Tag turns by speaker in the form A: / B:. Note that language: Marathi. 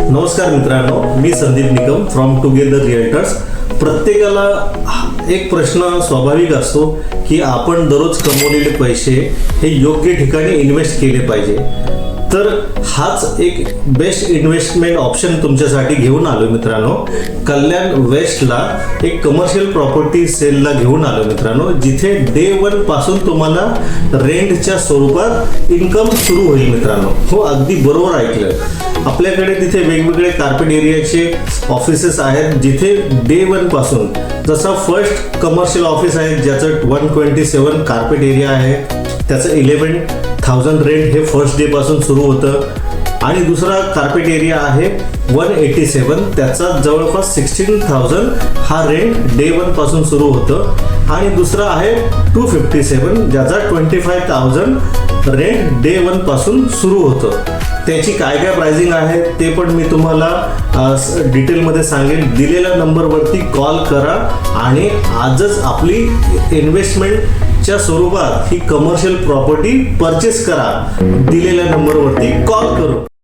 A: नमस्कार मित्रांनो, मी Sandeep Nikam from Together Realtors. प्रत्येकाला एक प्रश्न स्वाभाविक असतो की आपण दररोज कमवलेले पैसे हे योग्य ठिकाणी इन्व्हेस्ट केले पाहिजे. तर हाच एक बेस्ट इन्व्हेस्टमेंट ऑप्शन तुमच्यासाठी घेऊन आलो मित्रांनो. कल्याण वेस्टला एक कमर्शियल प्रॉपर्टी सेलला घेऊन आलो मित्रांनो, जिथे डे 1 पासून तुम्हाला रेंटच्या स्वरूपात इन्कम सुरू होईल मित्रांनो. हो, अगदी बरोबर ऐकलं. आपल्याकडे तिथे वेगवेगळे कार्पेट एरियाचे ऑफिसेस आहेत, जिथे डे 1 पासून जसं फर्स्ट कमर्शियल ऑफिस आहे ज्याचं 127 कार्पेट एरिया आहे, त्याचं 11,000 रेंट हे फर्स्ट डे पासून सुरू होतं. आणि दुसरा कार्पेट एरिया आहे 187, त्याचा जवळपास 16,000 हा रेंट डे 1 पासून सुरू होतं. आणि दुसरा आहे 257, ज्याचा 25,000 रेंट डे 1 पासून सुरू होतं. त्याची काय काय प्राइसिंग आहे ते पण मी तुम्हाला डिटेलमध्ये सांगेन. दिलेल्या नंबरवरती कॉल करा आणि आजच आपली इन्व्हेस्टमेंटच्या स्वरूपात ही कमर्शियल प्रॉपर्टी परचेस करा. दिलेल्या नंबरवरती कॉल करू.